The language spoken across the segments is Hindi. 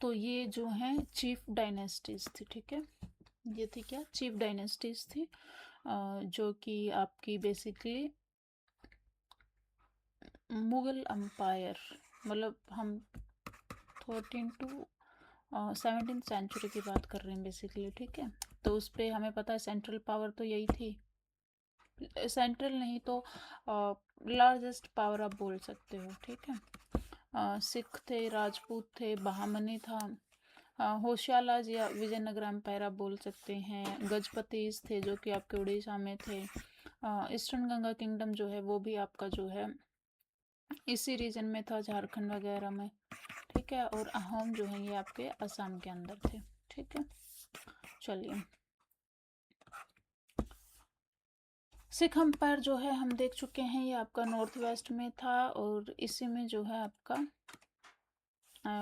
तो ये जो है चीफ डायनेस्टीज थी, ठीक है। ये थी क्या, चीफ डायनेस्टीज थी, जो कि आपकी बेसिकली मुगल अम्पायर, मतलब हम 13 to 17 सेंचुरी की बात कर रहे हैं बेसिकली, ठीक है। तो उस पर हमें पता है सेंट्रल पावर तो यही थी, सेंट्रल नहीं तो लार्जेस्ट पावर आप बोल सकते हो, ठीक है। सिख थे, राजपूत थे, बहामनी था, होशियालाज या विजयनगर एम्पायर आप बोल सकते हैं, गजपतीस थे जो कि आपके उड़ीसा में थे, ईस्टर्न गंगा किंगडम जो है वो भी आपका जो है इसी रीजन में था, झारखंड वगैरह में, ठीक है। और अहोम जो है ये आपके असम के अंदर थे, ठीक है। चलिए, सिख अम्पायर जो है हम देख चुके हैं, ये आपका नॉर्थ वेस्ट में था, और इसी में जो है आपका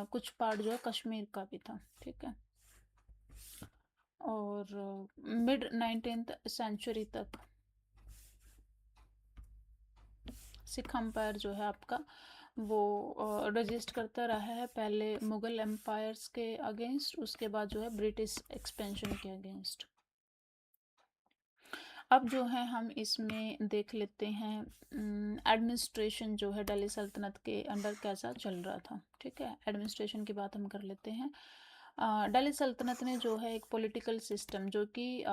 कुछ पार्ट जो है कश्मीर का भी था, ठीक है। और मिड 19th सेंचुरी तक सिख अम्पायर जो है आपका वो रजिस्ट करता रहा है, पहले मुगल एम्पायर्स के अगेंस्ट, उसके बाद जो है ब्रिटिश एक्सपेंशन के अगेंस्ट। अब जो है हम इसमें देख लेते हैं एडमिनिस्ट्रेशन जो है दिल्ली सल्तनत के अंडर कैसा चल रहा था, ठीक है। एडमिनिस्ट्रेशन की बात हम कर लेते हैं। दिल्ली सल्तनत ने जो है एक पॉलिटिकल सिस्टम जो कि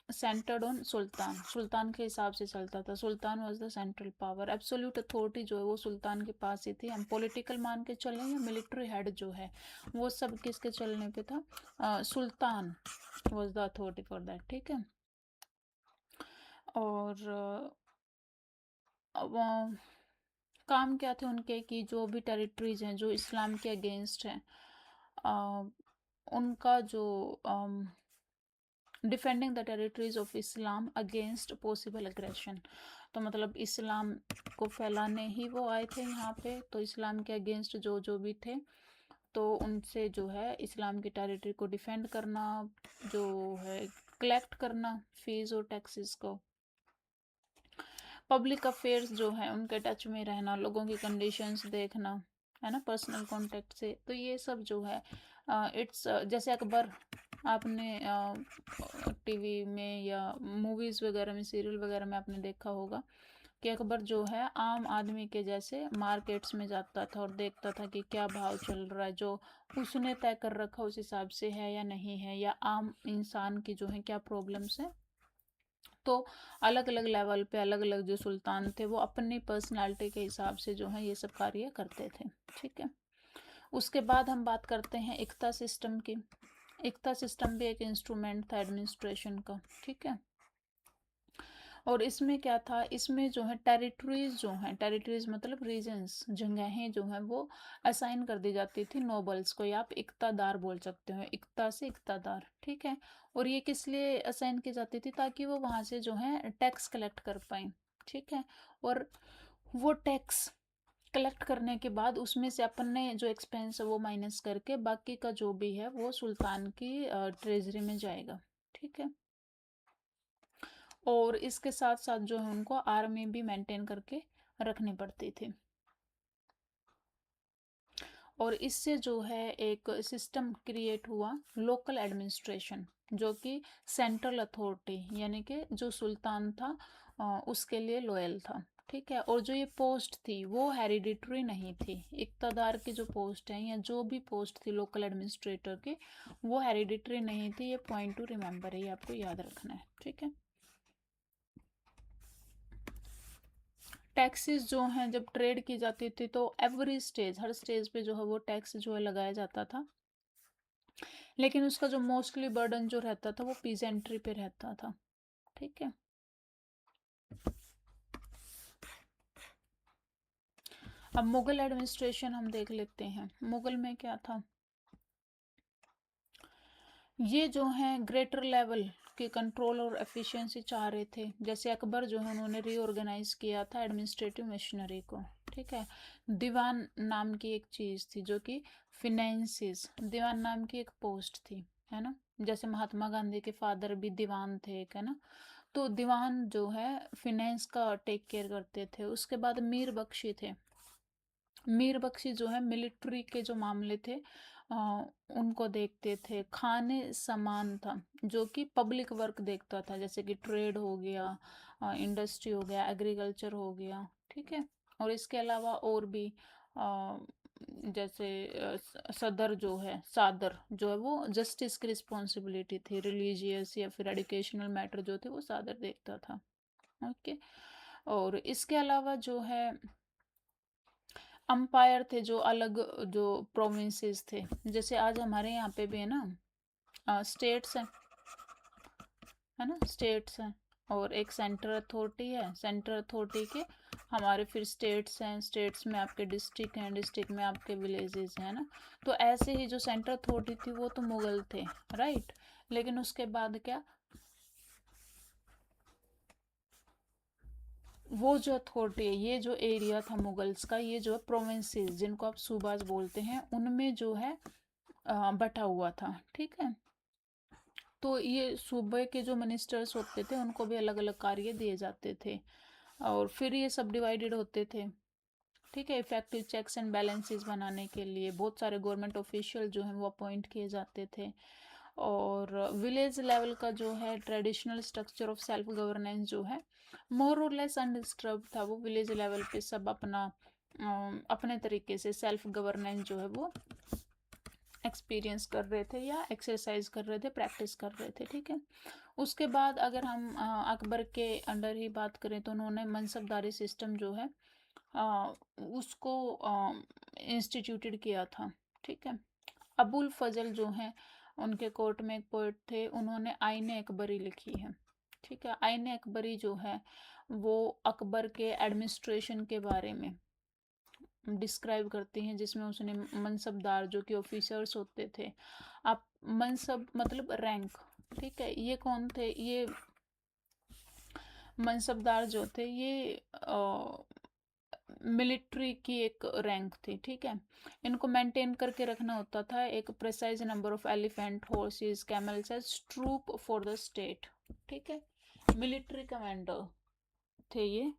सेंटर्ड ऑन सुल्तान, सुल्तान के हिसाब से चलता था। Sultan was the central power, absolute authority जो है वो सुल्तान के पास ही थी। हम पॉलिटिकल मान के चलें या मिलिट्री हेड जो है वो सब किसके चलने पे था, sultan was the authority for that, ठीक है। और अब काम क्या थे उनके कि जो भी टेरिटरीज हैं जो इस्लाम के अगेंस्ट हैं, अ, उनका जो defending the territories of Islam against possible aggression. तो मतलब इस्लाम को फैलाने ही वो आए थे यहाँ पे, तो इस्लाम के अगेंस्ट जो जो भी थे तो उनसे जो है इस्लाम की टेरिटरी को डिफेंड करना, जो है कलेक्ट करना फीस और टैक्सेस को, पब्लिक अफेयर्स जो है उनके टच में रहना, लोगों की कंडीशंस देखना, है ना, पर्सनल कांटेक्ट से। तो ये सब जो है इट्स जैसे अकबर, आपने टीवी में या मूवीज़ वगैरह में, सीरियल वगैरह में आपने देखा होगा कि अकबर जो है आम आदमी के जैसे मार्केट्स में जाता था और देखता था कि क्या भाव चल रहा है, जो उसने तय कर रखा उस हिसाब से है या नहीं है, या आम इंसान की जो है क्या प्रॉब्लम्स है। तो अलग अलग लेवल पे अलग अलग जो सुल्तान थे वो अपनी पर्सनालिटी के हिसाब से जो है ये सब कार्य करते थे, ठीक है। उसके बाद हम बात करते हैं इक्ता सिस्टम की। इक्ता सिस्टम भी एक इंस्ट्रूमेंट था एडमिनिस्ट्रेशन का, ठीक है। और इसमें क्या था, इसमें जो है टेरिटरीज जो हैं, टेरिटरीज मतलब रीजन्स, जगहें जो हैं वो असाइन कर दी जाती थी नोबल्स को, या आप इक्तादार बोल सकते हो, इक्ता से इक्तादार, ठीक है। और ये किस लिए असाइन की जाती थी, ताकि वो वहाँ से जो है टैक्स कलेक्ट कर पाए, ठीक है। और वो टैक्स कलेक्ट करने के बाद उसमें से अपन ने जो एक्सपेंस है वो माइनस करके बाकी का जो भी है वो सुल्तान की ट्रेजरी में जाएगा, ठीक है। और इसके साथ साथ जो है उनको आर्मी भी मेंटेन करके रखनी पड़ती थी। और इससे जो है एक सिस्टम क्रिएट हुआ लोकल एडमिनिस्ट्रेशन, जो कि सेंट्रल अथॉरिटी यानी कि जो सुल्तान था उसके लिए लॉयल था, ठीक है। और जो ये पोस्ट थी वो हेरिडिटरी नहीं थी, इक्तदार की जो पोस्ट है या जो भी पोस्ट थी लोकल एडमिनिस्ट्रेटर की, वो हेरिडिटरी नहीं थी। ये पॉइंट टू रिमेंबर है, ये आपको याद रखना है, ठीक है। टैक्सेस जो हैं जब ट्रेड की जाती थी तो एवरी स्टेज, हर स्टेज पे जो है वो टैक्स जो है लगाया जाता था, लेकिन उसका जो मोस्टली बर्डन जो रहता था वो पीजेंट्री पे रहता था, ठीक है। अब मुगल एडमिनिस्ट्रेशन हम देख लेते हैं। मुगल में क्या था, ये जो है ग्रेटर लेवल के कंट्रोल और एफिशिएंसी चाह रहे थे। जैसे अकबर जो है उन्होंने रीऑर्गेनाइज किया था एडमिनिस्ट्रेटिव मशीनरी को, ठीक है। दीवान नाम की एक चीज़ थी जो कि फिनेंसिस, दीवान नाम की एक पोस्ट थी, है ना। जैसे महात्मा गांधी के फादर भी दीवान थे एक, है ना। तो दीवान जो है फिनेंस का टेक केयर करते थे। उसके बाद मीर बख्शी थे, मीर बख्शी जो है मिलिट्री के जो मामले थे अ, उनको देखते थे। खाने समान था जो कि पब्लिक वर्क देखता था, जैसे कि ट्रेड हो गया, इंडस्ट्री हो गया, एग्रीकल्चर हो गया, ठीक है। और इसके अलावा और भी अ, जैसे सदर जो है, सादर जो है वो जस्टिस की रिस्पॉन्सिबिलिटी थी। रिलीजियस या फिर एजुकेशनल मैटर जो थे वो सादर देखता था। ओके। और इसके अलावा जो है अंपायर थे, जो अलग जो प्रोविंसेस थे, जैसे आज हमारे यहाँ पे भी है ना, स्टेट्स हैं, है ना, स्टेट्स हैं। और एक सेंट्रल अथॉरिटी है, सेंट्रल अथॉरिटी के हमारे फिर स्टेट्स हैं, स्टेट्स में आपके डिस्ट्रिक्ट हैं, डिस्ट्रिक्ट में आपके विलेजेस हैं ना। तो ऐसे ही जो सेंट्रल अथॉरिटी थी वो तो मुगल थे, राइट। लेकिन उसके बाद क्या, वो जो अथॉरिटी है, ये जो एरिया था मुगल्स का, ये जो है प्रोविंसेस जिनको आप सूबाज बोलते हैं, उनमें जो है बटा हुआ था, ठीक है। तो ये सूबे के जो मिनिस्टर्स होते थे उनको भी अलग अलग कार्य दिए जाते थे, और फिर ये सब डिवाइडेड होते थे, ठीक है। इफेक्टिव चेक्स एंड बैलेंसेस बनाने के लिए बहुत सारे गवर्नमेंट ऑफिशियल जो हैं वो अपॉइंट किए जाते थे। और विलेज लेवल का जो है traditional structure of self governance जो है मोर और लेस अनडिस्टर्ब था। वो विलेज लेवल पे सब अपना अपने तरीके से सेल्फ गवर्नेंस जो है वो एक्सपीरियंस कर रहे थे या एक्सरसाइज कर रहे थे, प्रैक्टिस कर रहे थे, ठीक है। उसके बाद अगर हम अकबर के अंडर ही बात करें तो उन्होंने मनसबदारी सिस्टम जो है उसको इंस्टीट्यूटेड किया था, ठीक है। अबुल फजल जो हैं, उनके कोर्ट में एक पोइट थे, उन्होंने आईन अकबरी लिखी है, ठीक है। आईन अकबरी जो है वो अकबर के एडमिनिस्ट्रेशन के बारे में डिस्क्राइब करती हैं, जिसमें उसने मनसबदार जो कि ऑफिसर्स होते थे, आप मनसब मतलब रैंक, ठीक है। ये कौन थे, ये मनसबदार जो थे ये मिलिट्री की एक रैंक थी, ठीक है। इनको मेंटेन करके रखना होता था एक precise number of elephant, horses, camels as troop for the state, ठीक है। मिलिट्री कमांडर थे ये।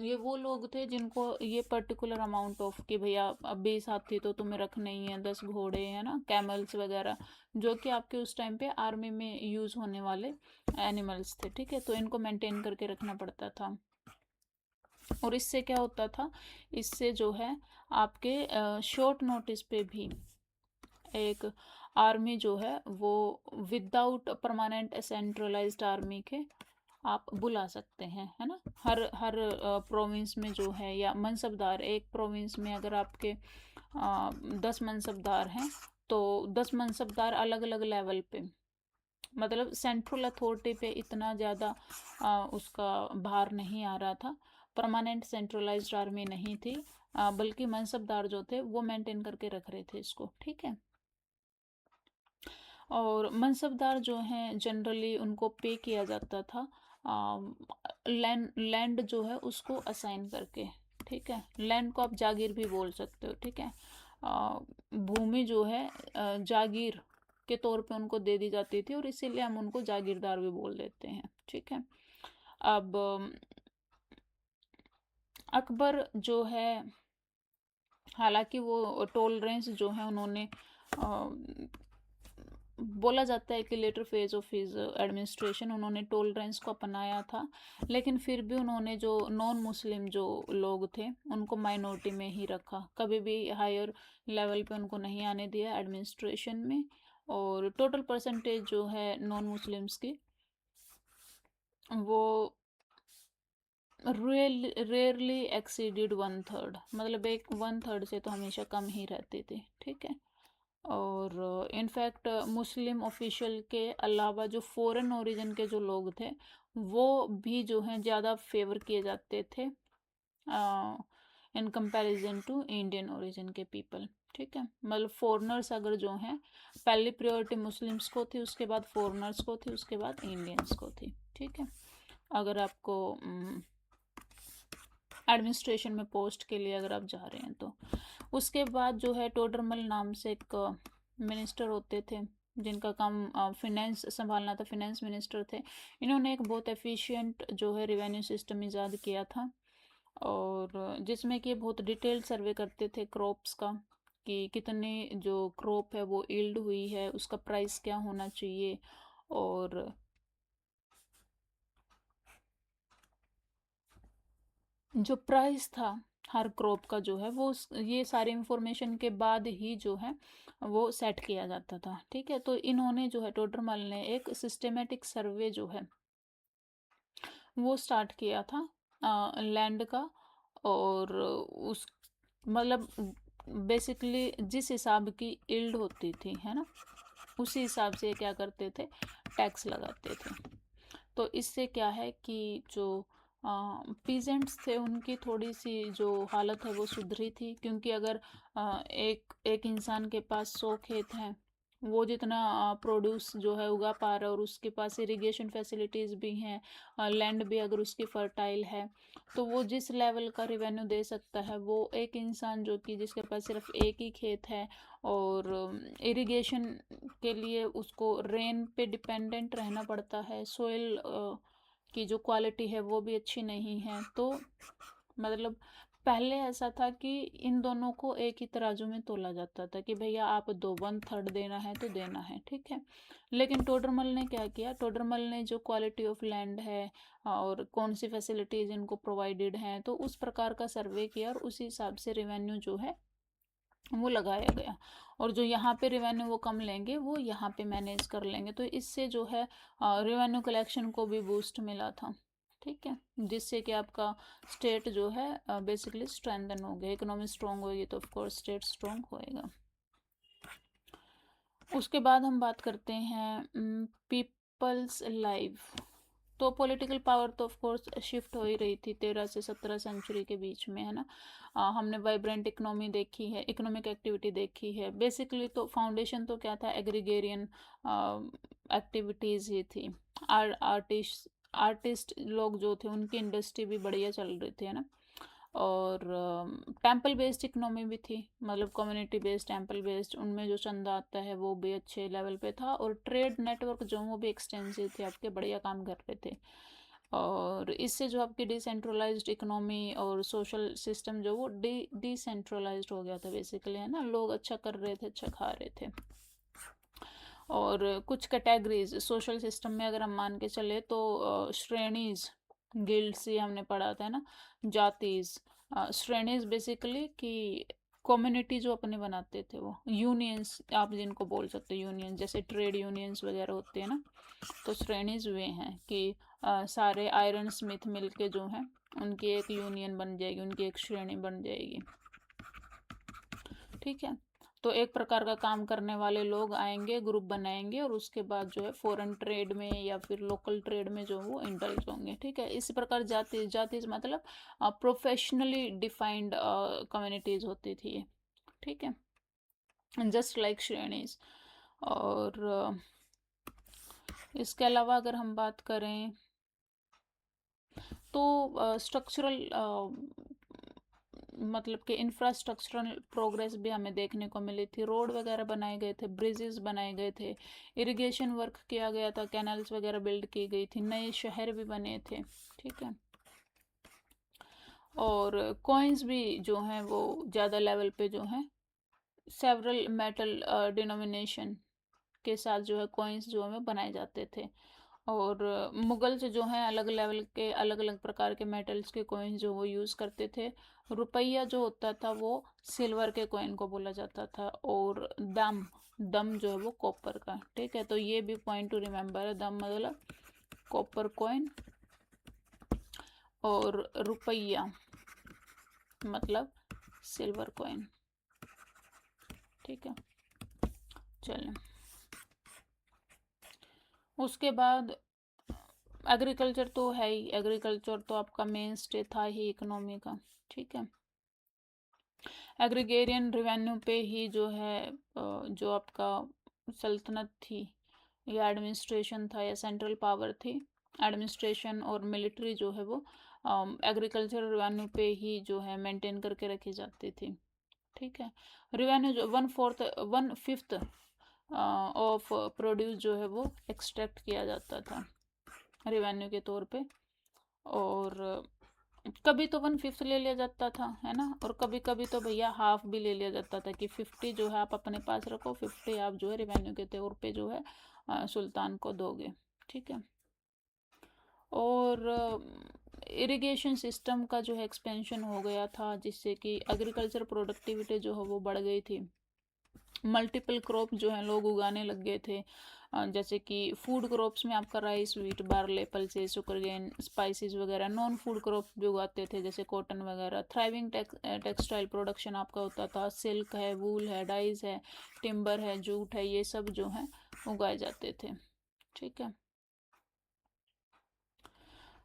ये वो लोग थे जिनको ये पर्टिकुलर अमाउंट ऑफ कि भैया अब 20 हाथी तो तुम्हें रखने ही है, 10 घोड़े है ना, कैमल्स वगैरह, जो कि आपके उस टाइम पे आर्मी में यूज होने वाले एनिमल्स थे, ठीक है। तो इनको मेंटेन करके रखना पड़ता था। और इससे क्या होता था, इससे जो है आपके शॉर्ट नोटिस पे भी एक आर्मी जो है वो विदाउट परमानेंट सेंट्रलाइज्ड आर्मी के आप बुला सकते हैं, है ना। हर हर प्रोविंस में जो है, या मनसबदार, एक प्रोविंस में अगर आपके 10 मनसबदार हैं तो 10 मनसबदार अलग अलग लेवल पे, मतलब सेंट्रल अथॉरिटी पे इतना ज़्यादा उसका भार नहीं आ रहा था, परमानेंट सेंट्रलाइज्ड आर्मी नहीं थी, बल्कि मनसबदार जो थे वो मेंटेन करके रख रहे थे इसको, ठीक है। और मनसबदार जो हैं जनरली उनको पे किया जाता था लैंड लैंड जो है उसको असाइन करके, ठीक है। लैंड को आप जागीर भी बोल सकते हो, ठीक है। भूमि जो है जागीर के तौर पे उनको दे दी जाती थी, और इसीलिए हम उनको जागीरदार भी बोल देते हैं, ठीक है। अब अकबर जो है, हालांकि वो टॉलरेंस जो है उन्होंने बोला जाता है कि later phase of his administration उन्होंने टॉलरेंस को अपनाया था, लेकिन फिर भी उन्होंने जो नॉन मुस्लिम जो लोग थे उनको माइनॉरिटी में ही रखा, कभी भी हायर लेवल पे उनको नहीं आने दिया एडमिनिस्ट्रेशन में। और टोटल परसेंटेज जो है नॉन मुस्लिम्स की वो रेयरली एक्सीडेड 1/3, मतलब एक 1/3 से तो हमेशा कम ही रहती थी, ठीक है। और इनफैक्ट मुस्लिम ऑफिशियल के अलावा जो फॉरेन ओरिजिन के जो लोग थे वो भी जो हैं ज़्यादा फेवर किए जाते थे in comparison to Indian origin के पीपल, ठीक है। मतलब फॉरेनर्स अगर जो हैं, पहली प्रायोरिटी मुस्लिम्स को थी, उसके बाद फॉरेनर्स को थी, उसके बाद इंडियंस को थी, ठीक है। अगर आपको एडमिनिस्ट्रेशन में पोस्ट के लिए अगर आप जा रहे हैं तो उसके बाद जो है टोडरमल नाम से एक मिनिस्टर होते थे जिनका काम फिनेंस संभालना था, फिनेंस मिनिस्टर थे। इन्होंने एक बहुत एफिशिएंट जो है रिवेन्यू सिस्टम ईजाद किया था, और जिसमें कि बहुत डिटेल्ड सर्वे करते थे क्रॉप्स का, कि कितने जो क्रॉप है वो यील्ड हुई है, उसका प्राइस क्या होना चाहिए, और जो प्राइस था हर क्रॉप का जो है वो ये सारी इंफॉर्मेशन के बाद ही जो है वो सेट किया जाता था। ठीक है, तो इन्होंने जो है टोडरमल ने एक सिस्टमेटिक सर्वे जो है वो स्टार्ट किया था लैंड का। और उस मतलब बेसिकली जिस हिसाब की यील्ड होती थी, है ना, उसी हिसाब से क्या करते थे, टैक्स लगाते थे। तो इससे क्या है कि जो पीजेंट्स थे उनकी थोड़ी सी जो हालत है वो सुधरी थी, क्योंकि अगर एक एक इंसान के पास 100 खेत हैं, वो जितना प्रोड्यूस जो है उगा पा रहा है, और उसके पास इरिगेशन फैसिलिटीज़ भी हैं, लैंड भी अगर उसकी फर्टाइल है, तो वो जिस लेवल का रिवेन्यू दे सकता है, वो एक इंसान जो कि जिसके पास सिर्फ एक ही खेत है और इरिगेशन के लिए उसको रेन पे डिपेंडेंट रहना पड़ता है, सोइल की जो क्वालिटी है वो भी अच्छी नहीं है, तो मतलब पहले ऐसा था कि इन दोनों को एक ही तराजू में तोला जाता था कि भैया आप दो, 1/3 देना है तो देना है, ठीक है। लेकिन टोडरमल ने क्या किया, टोडरमल ने जो क्वालिटी ऑफ लैंड है और कौन सी फैसिलिटीज़ इनको प्रोवाइडेड हैं, तो उस प्रकार का सर्वे किया और उसी हिसाब से रेवेन्यू जो है वो लगाया गया। और जो यहाँ पे रेवेन्यू वो कम लेंगे वो यहाँ पे मैनेज कर लेंगे, तो इससे जो है रेवेन्यू कलेक्शन को भी बूस्ट मिला था। ठीक है, जिससे कि आपका स्टेट जो है बेसिकली स्ट्रेंथन हो गया, इकोनॉमी स्ट्रॉन्ग होगी तो ऑफकोर्स स्टेट स्ट्रॉन्ग होएगा। उसके बाद हम बात करते हैं पीपल्स लाइफ। तो पॉलिटिकल पावर तो ऑफ कोर्स शिफ्ट हो ही रही थी 13 से 17 सेंचुरी के बीच में, है ना। हमने वाइब्रेंट इकोनॉमी देखी है, इकोनॉमिक एक्टिविटी देखी है। बेसिकली तो फाउंडेशन तो क्या था, एग्रीगेरियन एक्टिविटीज़ ही थी। आर्टिस्ट लोग जो थे उनकी इंडस्ट्री भी बढ़िया चल रही थी, है ना। और टेम्पल बेस्ड इकोनॉमी भी थी, मतलब कम्युनिटी बेस्ड, टेम्पल बेस्ड, उनमें जो चंदा आता है वो भी अच्छे लेवल पे था। और ट्रेड नेटवर्क जो वो भी एक्सटेंसिव थे, आपके बढ़िया काम कर रहे थे। और इससे जो आपकी डिसेंट्रलाइज्ड इकोनॉमी और सोशल सिस्टम जो वो डिसेंट्रलाइज्ड हो गया था बेसिकली, है ना। लोग अच्छा कर रहे थे, अच्छा खा रहे थे। और कुछ कैटेगरीज सोशल सिस्टम में अगर हम मान के चले तो श्रेणीज, गिल्ड्स, ये हमने पढ़ा था, है ना, जातीज। श्रेणीज बेसिकली कि कम्युनिटी जो अपने बनाते थे, वो यूनियंस आप जिनको बोल सकते हो, यूनियन जैसे ट्रेड यूनियंस वगैरह होते हैं ना, तो श्रेणीज वे हैं कि सारे आयरन स्मिथ मिलके जो हैं उनकी एक यूनियन बन जाएगी, उनकी एक श्रेणी बन जाएगी। ठीक है, तो एक प्रकार का काम करने वाले लोग आएंगे, ग्रुप बनाएंगे, और उसके बाद जो है फॉरेन ट्रेड में या फिर लोकल ट्रेड में जो वो इंडल्ज होंगे। ठीक है, इसी प्रकार जाति जाति मतलब प्रोफेशनली डिफाइंड कम्युनिटीज होती थी ये। ठीक है, जस्ट लाइक श्रेणीज। और इसके अलावा अगर हम बात करें तो स्ट्रक्चरल मतलब कि इंफ्रास्ट्रक्चरल प्रोग्रेस भी हमें देखने को मिली थी। रोड वगैरह बनाए गए थे, ब्रिजेस बनाए गए थे, इरिगेशन वर्क किया गया था, कैनल्स वगैरह बिल्ड की गई थी, नए शहर भी बने थे। ठीक है, और कॉइन्स भी जो हैं वो ज़्यादा लेवल पे जो हैं सेवरल मेटल डिनोमिनेशन के साथ जो है कॉइन्स जो हमें बनाए जाते थे। और मुगल्स जो हैं अलग लेवल के, अलग अलग प्रकार के मेटल्स के कॉइन जो वो यूज़ करते थे। रुपया जो होता था वो सिल्वर के कॉइन को बोला जाता था। और दम, दम जो है वो कॉपर का। ठीक है, तो ये भी पॉइंट टू रिमेम्बर है, दम मतलब कॉपर कॉइन, और रुपया मतलब सिल्वर कॉइन। ठीक है, चलें उसके बाद एग्रीकल्चर तो है ही, एग्रीकल्चर तो आपका मेन स्टे था ही इकोनॉमी का। ठीक है, एग्रीगेरियन रेवेन्यू पे ही जो है जो आपका सल्तनत थी या एडमिनिस्ट्रेशन था या सेंट्रल पावर थी, एडमिनिस्ट्रेशन और मिलिट्री जो है वो एग्रीकल्चर रेवेन्यू पे ही जो है मेंटेन करके रखी जाती थी। ठीक है, रेवेन्यू जो 1/5 ऑफ प्रोड्यूस जो है वो एक्सट्रैक्ट किया जाता था रेवेन्यू के तौर पे। और कभी तो 1/5 ले लिया जाता था, है ना, और कभी कभी तो भैया हाफ भी ले लिया जाता था कि 50 जो है आप अपने पास रखो, 50 आप जो है रेवेन्यू के तौर पे जो है सुल्तान को दोगे। ठीक है। और इरिगेशन सिस्टम का जो है एक्सपेंशन हो गया था, जिससे कि एग्रीकल्चर प्रोडक्टिविटी जो है वो बढ़ गई थी। मल्टीपल क्रॉप जो है लोग उगाने लग गए थे। जैसे कि फूड क्रॉप्स में आपका rice, wheat, barley, pulses, sugarcane, spices वगैरह। नॉन फूड क्रॉप भी उगाते थे जैसे कॉटन वगैरह। थ्राइविंग टेक्सटाइल प्रोडक्शन आपका होता था। सिल्क है, वूल है, डाइज है, टिम्बर है, जूट है, ये सब जो है उगाए जाते थे। ठीक है।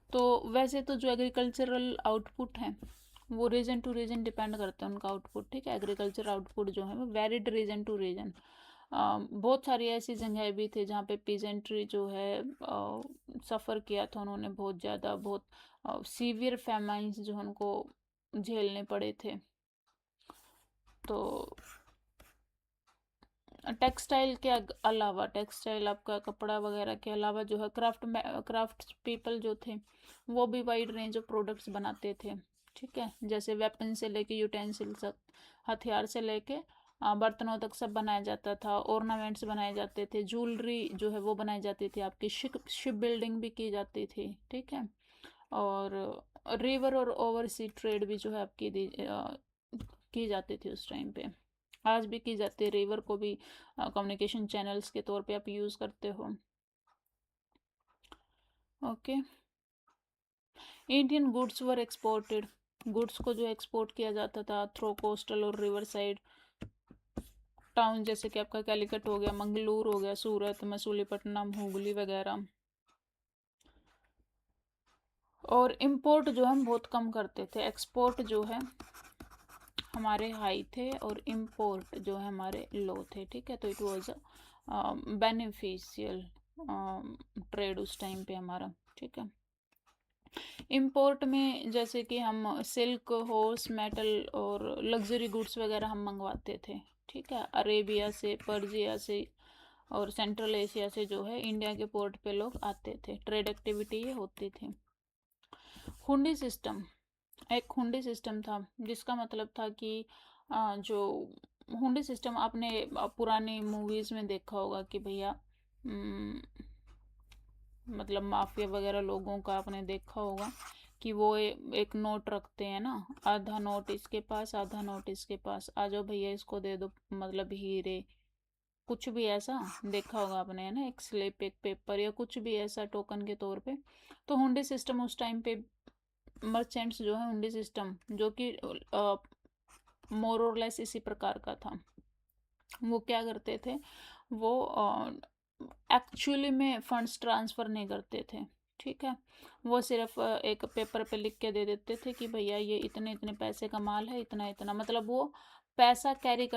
तो वैसे तो जो एग्रीकल्चरल आउटपुट है वो रीजन टू रीजन डिपेंड करता है उनका आउटपुट। ठीक है। एग्रीकल्चर आउटपुट जो है वो वेरिड रीजन टू रीजन। बहुत सारी ऐसी जगह भी थे जहाँ पे पीजेंट्री जो है सफ़र किया था उन्होंने बहुत ज़्यादा, बहुत सीवियर फेमाइंस जो उनको झेलने पड़े थे। तो टेक्सटाइल के अलावा, टेक्सटाइल आपका कपड़ा वगैरह के अलावा जो है क्राफ्ट पीपल जो थे वो भी वाइड रेंज ऑफ प्रोडक्ट्स बनाते थे। ठीक है। जैसे वेपन से लेके यूटेंसिल तक, हथियार से लेके बर्तनों तक सब बनाया जाता था। ऑर्नामेंट्स बनाए जाते थे, ज्वेलरी जो है वो बनाई जाती थी, आपकी शिप बिल्डिंग भी की जाती थी। ठीक है। और रिवर और ओवरसी ट्रेड भी जो है आपकी की जाती थी उस टाइम पे। आज भी की जाती है। रिवर को भी कम्युनिकेशन चैनल्स के तौर पे आप यूज़ करते हो। Okay. Indian goods were exported. Goods को जो एक्सपोर्ट किया जाता था थ्रो कोस्टल और रिवर साइड टाउन, जैसे कि आपका कैलिकट हो गया, मंगलूर हो गया, सूरत, मसूलीपट्टनम, हुगली वगैरह। और इंपोर्ट जो हम बहुत कम करते थे। एक्सपोर्ट जो है हमारे हाई थे और इंपोर्ट जो है हमारे लो थे। ठीक है। तो इट वाज बेनिफिशियल ट्रेड उस टाइम पे हमारा। ठीक है। इंपोर्ट में जैसे कि हम सिल्क, हॉर्स मेटल और लग्जरी गुड्स वगैरह हम मंगवाते थे। ठीक है। अरेबिया से, पर्जिया से और सेंट्रल एशिया से जो है इंडिया के पोर्ट पे लोग आते थे। ट्रेड एक्टिविटी ये होती थी। हुंडी सिस्टम, एक हुंडी सिस्टम था जिसका मतलब था कि जो हुंडी सिस्टम आपने पुरानी मूवीज़ में देखा होगा कि भैया मतलब माफिया वगैरह लोगों का आपने देखा होगा कि वो एक नोट रखते हैं ना, आधा नोट इसके पास, आधा नोट इसके पास, आ जाओ भैया इसको दे दो, मतलब हीरे, कुछ भी ऐसा देखा होगा आपने, है ना, एक स्लिप, एक पेपर या कुछ भी ऐसा टोकन के तौर पे। तो हुंडी सिस्टम उस टाइम पे मर्चेंट्स जो है, हुंडी सिस्टम जो कि मोर और लेस इसी प्रकार का था, वो क्या करते थे, वो एक्चुअली में फंड्स ट्रांसफ़र नहीं करते थे। ठीक है। वो सिर्फ एक पेपर पे लिख के दे देते थे कि भैया ये इतने इतने पैसे का माल है, इतना इतना, मतलब वो पैसा कैरी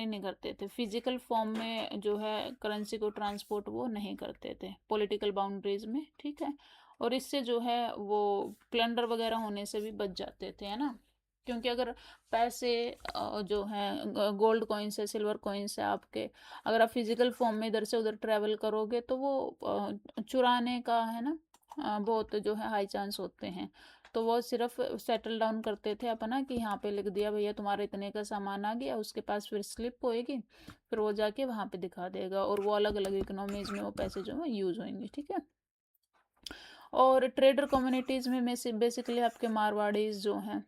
नहीं करते थे फिजिकल फॉर्म में जो है करेंसी को ट्रांसपोर्ट वो नहीं करते थे पॉलिटिकल बाउंड्रीज में। ठीक है। और इससे जो है वो प्लंडर वगैरह होने से भी बच जाते थे, है ना, क्योंकि अगर पैसे जो हैं गोल्ड कॉइन्स है, सिल्वर कॉइन्स है आपके, अगर आप फिजिकल फॉर्म में इधर से उधर ट्रैवल करोगे तो वो चुराने का, है ना, बहुत जो है हाई चांस होते हैं। तो वो सिर्फ सेटल डाउन करते थे अपना कि यहाँ पे लिख दिया भैया तुम्हारे इतने का सामान आ गया, उसके पास फिर स्लिप होएगी, फिर वो जाके वहाँ पे दिखा देगा और वो अलग अलग इकोनॉमीज में वो पैसे जो है यूज होंगे। ठीक है। और ट्रेडर कम्युनिटीज़ में बेसिकली आपके मारवाड़ीज जो हैं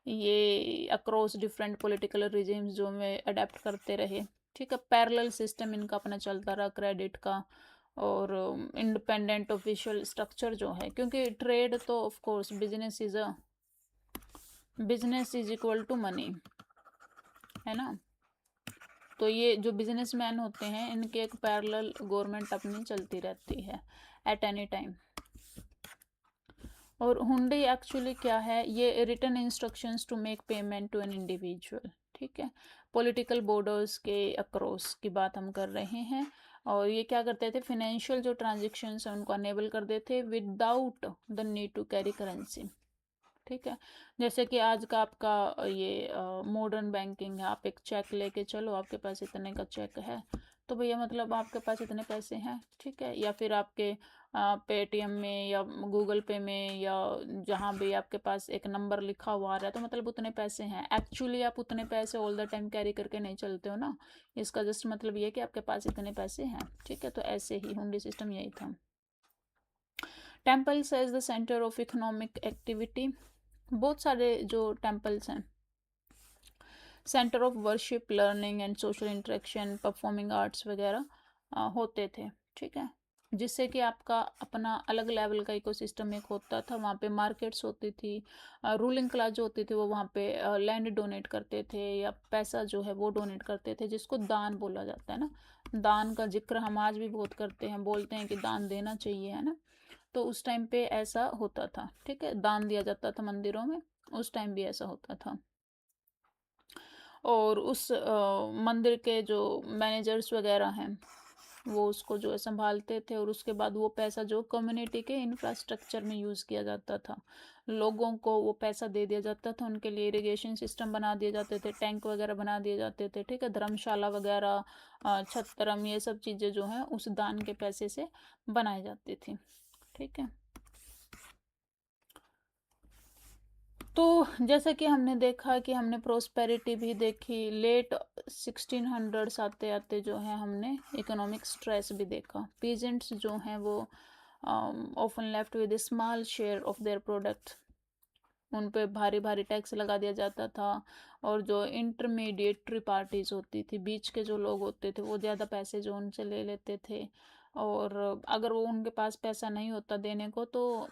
ये अक्रॉस डिफरेंट पॉलिटिकल रिजिम्स जो में अडेप्ट करते रहे। ठीक है। पैरेलल सिस्टम इनका अपना चलता रहा क्रेडिट का, और इंडिपेंडेंट ऑफिशियल स्ट्रक्चर जो है, क्योंकि ट्रेड तो of course business is equal to money, है ना। तो ये जो बिजनेसमैन होते हैं इनके एक पैरेलल गवर्नमेंट अपनी चलती रहती है एट एनी टाइम। और हुंडी एक्चुअली क्या है, ये written instructions to make payment to an individual. ठीक है। पॉलिटिकल बॉर्डर्स के अक्रॉस की बात हम कर रहे हैं। और ये क्या करते थे, फिनेंशियल जो ट्रांजेक्शन्स हैं उनको अनेबल कर देते थे without the need to carry currency. ठीक है। जैसे कि आज का आपका ये मॉडर्न बैंकिंग है, आप एक चेक लेके चलो, आपके पास इतने का चेक है तो भैया मतलब आपके पास इतने पैसे हैं, ठीक है, या फिर आपके पेटीएम में या गूगल पे में या जहाँ भी आपके पास एक नंबर लिखा हुआ आ रहा है, तो मतलब उतने पैसे हैं। एक्चुअली आप उतने पैसे ऑल द टाइम कैरी करके नहीं चलते हो ना, इसका जस्ट मतलब ये है कि आपके पास इतने पैसे हैं, ठीक है। तो ऐसे ही हुंडी सिस्टम यही था। Temples as the centre of economic activity, बहुत सारे जो टेम्पल्स हैं, centre of worship, learning and social interaction, performing arts वगैरह होते थे, ठीक है, जिससे कि आपका अपना अलग लेवल का इकोसिस्टम एक होता था। वहाँ पे मार्केट्स होती थी, रूलिंग क्लास जो होती थी वो वहाँ पे लैंड डोनेट करते थे या पैसा जो है वो डोनेट करते थे, जिसको दान बोला जाता है ना। दान का जिक्र हम आज भी बहुत करते हैं, बोलते हैं कि दान देना चाहिए, है ना। तो उस टाइम पे ऐसा होता था, ठीक है, दान दिया जाता था मंदिरों में, उस टाइम भी ऐसा होता था। और उस मंदिर के जो मैनेजर्स वगैरह हैं वो उसको जो है संभालते थे, और उसके बाद वो पैसा जो कम्युनिटी के इंफ्रास्ट्रक्चर में यूज़ किया जाता था, लोगों को वो पैसा दे दिया जाता था, उनके लिए इरिगेशन सिस्टम बना दिए जाते थे, टैंक वगैरह बना दिए जाते थे, ठीक है, धर्मशाला वगैरह, छत्तरम, ये सब चीज़ें जो हैं उस दान के पैसे से बनाई जाती थी, ठीक है। तो जैसा कि हमने देखा कि हमने प्रोस्पेरिटी भी देखी, लेट 1600s आते आते जो है हमने इकोनॉमिक स्ट्रेस भी देखा। पीजेंट्स जो हैं वो often left with small share of their product, उन पे भारी भारी टैक्स लगा दिया जाता था। और जो इंटरमीडिएटरी पार्टीज होती थी, बीच के जो लोग होते थे, वो ज़्यादा पैसे जो उनसे ले लेते थे, और अगर वो उनके पास पैसा नहीं होता देने को तो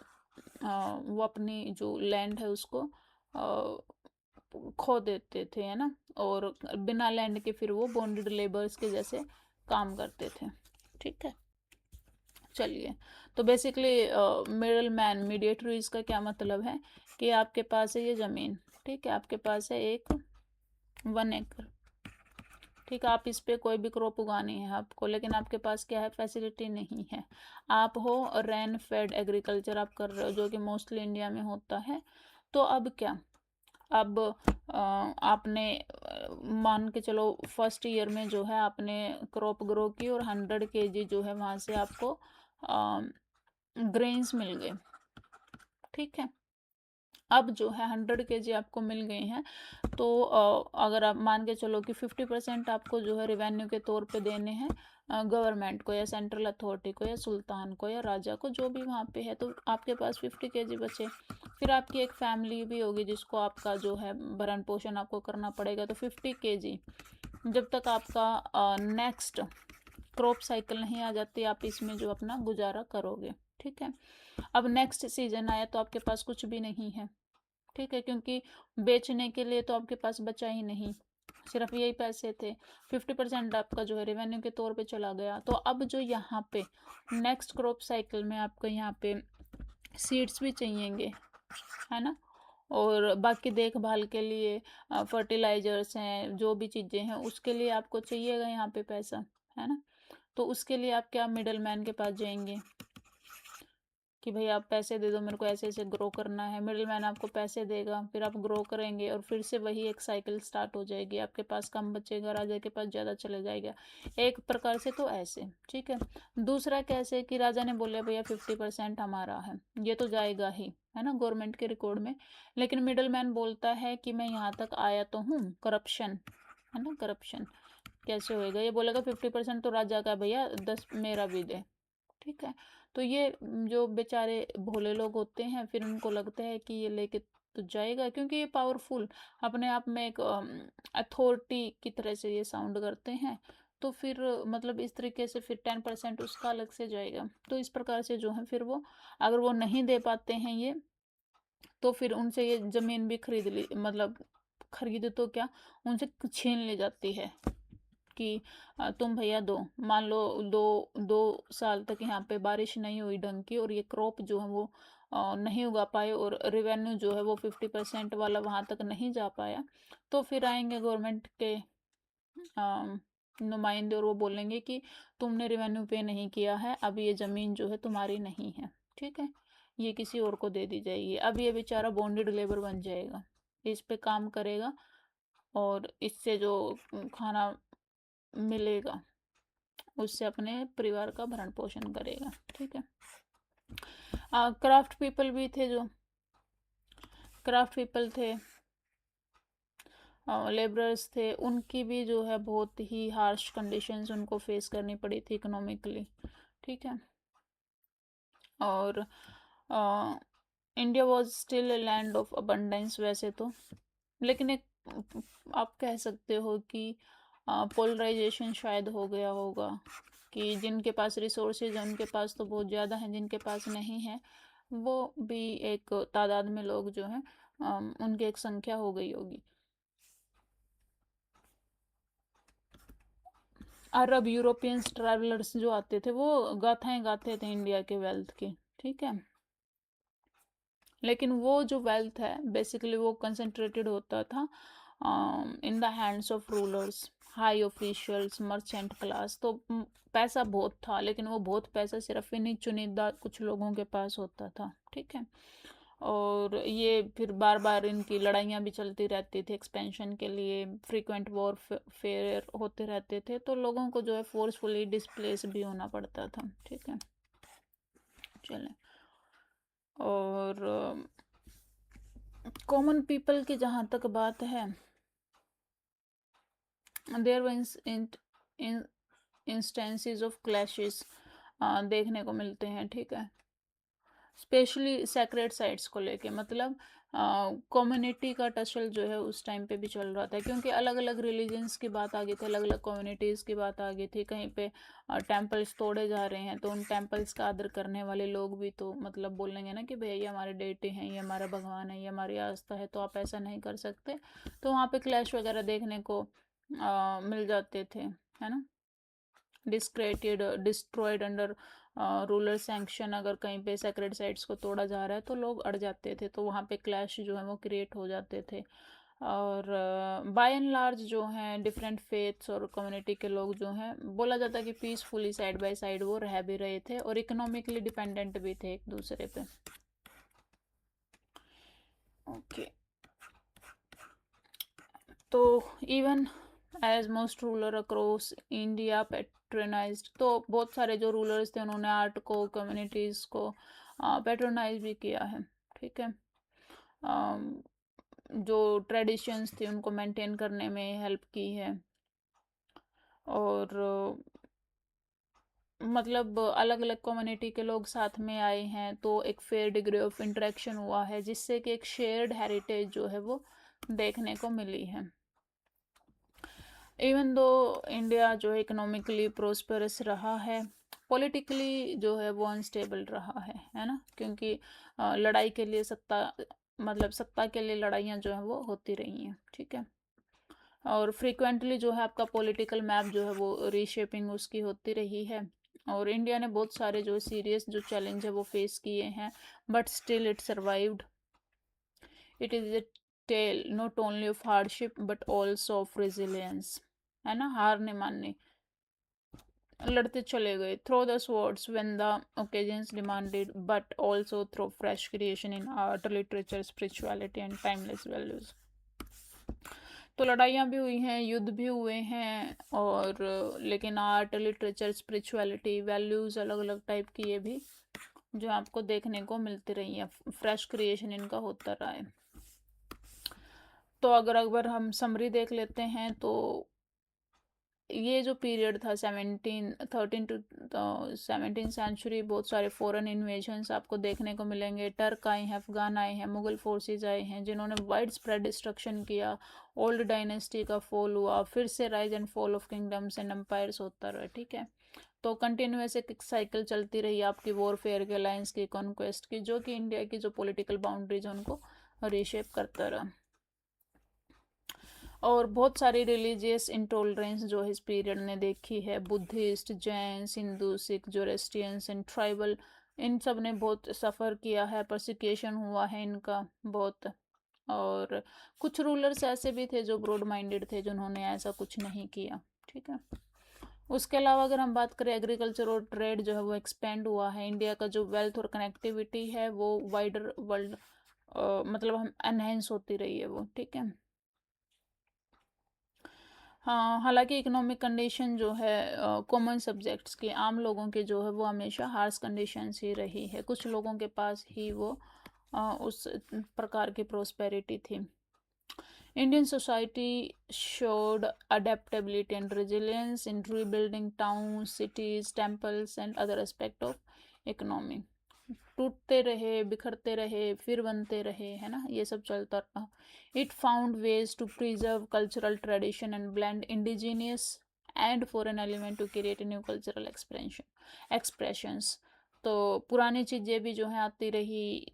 वो अपनी जो लैंड है उसको खो देते थे, है ना, और बिना लैंड के फिर वो बॉन्डेड लेबर्स के जैसे काम करते थे, ठीक है। चलिए, तो बेसिकली मिडल मैन, मीडिएटर, इसका क्या मतलब है कि आपके पास है ये ज़मीन, ठीक है, आपके पास है एक 1 एकड़, ठीक है, आप इस पे कोई भी क्रॉप उगानी है आपको, लेकिन आपके पास क्या है, फैसिलिटी नहीं है। आप हो रेन फेड एग्रीकल्चर आप कर रहे हो, जो कि मोस्टली इंडिया में होता है। तो अब क्या, अब आपने मान के चलो फर्स्ट ईयर में जो है आपने क्रॉप ग्रो की और 100 kg जो है वहाँ से आपको ग्रेन्स मिल गए, ठीक है। अब जो है 100 kg आपको मिल गए हैं, तो अगर आप मान के चलो कि 50% आपको जो है रिवेन्यू के तौर पे देने हैं गवर्नमेंट को या सेंट्रल अथॉरिटी को या सुल्तान को या राजा को, जो भी वहाँ पे है, तो आपके पास 50 kg बचे। फिर आपकी एक फैमिली भी होगी जिसको आपका जो है भरण पोषण आपको करना पड़ेगा, तो 50 kg जब तक आपका नेक्स्ट क्रॉप साइकिल नहीं आ जाती, आप इसमें जो अपना गुजारा करोगे, ठीक है। अब नेक्स्ट सीजन आया तो आपके पास कुछ भी नहीं है, ठीक है, क्योंकि बेचने के लिए तो आपके पास बचा ही नहीं, सिर्फ यही पैसे थे। 50% आपका जो है रेवेन्यू के तौर पे चला गया। तो अब जो यहाँ पे नेक्स्ट क्रॉप साइकिल में आपको यहाँ पे सीड्स भी चाहिएंगे, है ना, और बाकी देखभाल के लिए फर्टिलाइजर्स हैं, जो भी चीज़ें हैं उसके लिए आपको चाहिएगा यहाँ पे पैसा, है ना। तो उसके लिए आप क्या मिडल मैन के पास जाएंगे कि भाई आप पैसे दे दो मेरे को, ऐसे ऐसे ग्रो करना है। मिडिल मैन आपको पैसे देगा, फिर आप ग्रो करेंगे और फिर से वही एक साइकिल स्टार्ट हो जाएगी, आपके पास कम बचेगा, राजा के पास ज़्यादा चले जाएगा, एक प्रकार से तो ऐसे, ठीक है। दूसरा कैसे कि राजा ने बोले भैया 50% हमारा है, ये तो जाएगा ही, है ना, गवर्नमेंट के रिकॉर्ड में। लेकिन मिडिल मैन बोलता है कि मैं यहाँ तक आया तो हूँ, करप्शन, है ना, करप्शन कैसे होएगा, ये बोलेगा 50% तो राजा का भैया, 10 मेरा भी दे, ठीक है। तो ये जो बेचारे भोले लोग होते हैं, फिर उनको लगता है कि ये लेके तो जाएगा, क्योंकि ये पावरफुल अपने आप में एक अथॉरिटी की तरह से ये साउंड करते हैं। तो फिर मतलब इस तरीके से फिर 10% उसका अलग से जाएगा। तो इस प्रकार से जो है फिर वो, अगर वो नहीं दे पाते हैं ये, तो फिर उनसे ये ज़मीन भी खरीद ली, मतलब खरीद तो क्या, उनसे छीन ली जाती है कि तुम भैया दो। मान लो 2 साल तक यहाँ पे बारिश नहीं हुई ढंग की, और ये क्रॉप जो है वो नहीं उगा पाए, और रेवेन्यू जो है वो 50% वाला वहाँ तक नहीं जा पाया, तो फिर आएंगे गवर्नमेंट के नुमाइंदे और वो बोलेंगे कि तुमने रेवेन्यू पे नहीं किया है, अब ये ज़मीन जो है तुम्हारी नहीं है, ठीक है, ये किसी और को दे दी जाएगी। अब ये बेचारा बॉन्डेड लेबर बन जाएगा, इस पे काम करेगा और इससे जो खाना मिलेगा, उससे अपने परिवार का भरण पोषण करेगा। ठीक है। क्राफ्ट पीपल भी थे, जो क्राफ्ट पीपल थे, लेबरर्स थे, उनकी भी जो है बहुत ही हार्श कंडीशंस उनको फेस करनी पड़ी थी इकोनॉमिकली। ठीक है। और India was still a land of abundance वैसे तो, लेकिन एक आप कह सकते हो कि पोलराइजेशन शायद हो गया होगा कि जिनके पास रिसोर्सेज हैं उनके पास तो बहुत ज़्यादा हैं, जिनके पास नहीं है वो भी एक तादाद में लोग जो हैं उनकी एक संख्या हो गई होगी। अरब यूरोपियंस ट्रैवलर्स जो आते थे वो गाथाएं गाते थे इंडिया के वेल्थ की। ठीक है। लेकिन वो जो वेल्थ है बेसिकली वो कंसंट्रेटेड होता था in the hands of rulers, high officials, merchant class. तो पैसा बहुत था, लेकिन वो बहुत पैसा सिर्फ इन्हीं चुनिंदा कुछ लोगों के पास होता था। ठीक है। और ये फिर बार बार इनकी लड़ाइयाँ भी चलती रहती थी एक्सपेंशन के लिए, फ्रीक्वेंट वॉर फेयर होते रहते थे, तो लोगों को जो है फोर्सफुली डिस्प्लेस भी होना पड़ता था। ठीक है। चलें। और कॉमन पीपल की जहाँ तक बात है, there in instances of clashes देखने को मिलते हैं। ठीक है। स्पेशली सैक्रेड साइट्स को लेके, मतलब कम्युनिटी का टसल जो है उस टाइम पे भी चल रहा था, क्योंकि अलग अलग रिलीजन्स की बात आ गई थी, अलग अलग कम्युनिटीज़ की बात आ गई थी। कहीं पे टेम्पल्स तोड़े जा रहे हैं तो उन टेम्पल्स का आदर करने वाले लोग भी तो मतलब बोलेंगे ना कि भैया ये हमारे डेटी हैं, ये हमारा भगवान है, ये हमारी आस्था है, तो आप ऐसा नहीं कर सकते। तो वहाँ पे क्लैश वगैरह देखने को मिल जाते थे, है ना। डिस्क्रेटेड डिस्ट्रॉयड अंडर रूलर सैंक्शन, अगर कहीं पे सेक्रेड साइट्स को तोड़ा जा रहा है तो लोग अड़ जाते थे, तो वहाँ पे क्लैश जो है वो क्रिएट हो जाते थे। और बाय एंड लार्ज जो हैं डिफरेंट फेथ्स और कम्युनिटी के लोग जो हैं, बोला जाता है कि पीसफुली साइड बाय साइड वो रह भी रहे थे और इकोनॉमिकली डिपेंडेंट भी थे एक दूसरे पे। ओके। तो even as most ruler across India patronized, तो बहुत सारे जो रूलर्स थे उन्होंने आर्ट को, कम्युनिटीज़ को पैट्रोनाइज भी किया है। ठीक है। जो ट्रेडिशंस थी उनको मेंटेन करने में हेल्प की है। और मतलब अलग अलग कम्युनिटी के लोग साथ में आए हैं तो एक फेयर डिग्री ऑफ इंटरेक्शन हुआ है, जिससे कि एक शेयर्ड हेरिटेज जो है वो देखने को मिली है। इवन दो इंडिया जो है इकोनॉमिकली प्रोस्परस रहा है, पॉलिटिकली जो है वो अनस्टेबल रहा है ना, क्योंकि लड़ाई के लिए सत्ता, मतलब सत्ता के लिए लड़ाइयाँ जो है वो होती रही हैं। ठीक है। और फ्रीक्वेंटली जो है आपका पॉलिटिकल मैप जो है वो रीशेपिंग उसकी होती रही है। और इंडिया ने बहुत सारे जो सीरियस जो चैलेंज है वो फेस किए हैं, but still it survived. It is a tale not only of hardship but also of resilience, है ना, हार नहीं माननी, लड़ते चले गए through the swords when the occasions demanded, but also through fresh creation in art, literature, spirituality and timeless values. तो लड़ाइयाँ भी हुई हैं, युद्ध भी हुए हैं, और लेकिन आर्ट, लिटरेचर, स्पिरिचुअलिटी, वैल्यूज़ अलग अलग टाइप की ये भी जो आपको देखने को मिलती रही है, फ्रेश क्रिएशन इनका होता रहा है। तो अगर हम समरी देख लेते हैं तो ये जो पीरियड था 13 टू 17 सेंचुरी, बहुत सारे फॉरेन इन्वेजन्स आपको देखने को मिलेंगे। टर्क आए हैं, अफगान आए हैं, मुगल फोर्सेस आए हैं, जिन्होंने वाइड स्प्रेड डिस्ट्रक्शन किया। ओल्ड डायनेस्टी का फॉल हुआ, फिर से rise and fall of kingdoms and empires होता रहा। ठीक है। तो कंटिन्यूस एक साइकिल चलती रही आपकी वॉरफेयर के, अलायंस की, कॉन्क्वेस्ट की, जो कि इंडिया की जो पॉलिटिकल बाउंड्रीज है उनको रीशेप करता रहा। और बहुत सारी रिलीजियस इंटॉलरेंस जो इस पीरियड ने देखी है, Buddhist, Jain, Hindu, Sikh, Zoroastrians and tribal, इन सब ने बहुत सफ़र किया है, परसिक्यूशन हुआ है इनका बहुत। और कुछ रूलर्स ऐसे भी थे जो ब्रॉड माइंडेड थे, जिन्होंने ऐसा कुछ नहीं किया। ठीक है। उसके अलावा अगर हम बात करें, एग्रीकल्चर और ट्रेड जो है वो एक्सपेंड हुआ है। इंडिया का जो वेल्थ और कनेक्टिविटी है वो वाइडर वर्ल्ड मतलब हम एनहेंस होती रही है वो। ठीक है। हाँ, हालाँकि इकोनॉमिक कंडीशन जो है कॉमन सब्जेक्ट्स की आम लोगों के जो है वो हमेशा हार्श कंडीशंस ही रही है। कुछ लोगों के पास ही वो उस प्रकार की प्रोस्पेरिटी थी। Indian society showed adaptability and resilience in rebuilding towns, cities, temples, and other aspect of economy. टूटते रहे, बिखरते रहे, फिर बनते रहे, है ना, ये सब चलता रहा. It found ways to preserve cultural tradition and blend indigenous and foreign element to create a new cultural expressions. तो पुरानी चीज़ें भी जो है आती रही,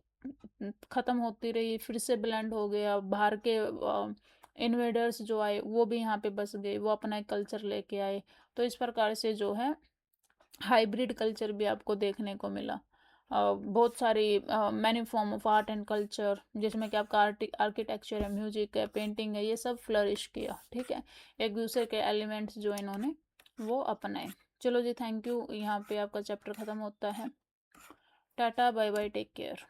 ख़त्म होती रही, फिर से ब्लेंड हो गया, बाहर के इन्वेडर्स जो आए वो भी यहाँ पे बस गए, वो अपना एक कल्चर लेके आए. तो इस प्रकार से जो है हाइब्रिड कल्चर भी आपको देखने को मिला. बहुत सारी many form of art and culture, जिसमें कि आपका आर्किटेक्चर है, म्यूजिक है, पेंटिंग है, ये सब फ्लरिश किया. ठीक है, एक दूसरे के एलिमेंट्स जो इन्होंने वो अपनाए. चलो जी, थैंक यू. यहाँ पे आपका चैप्टर ख़त्म होता है. Tata, bye bye, take care.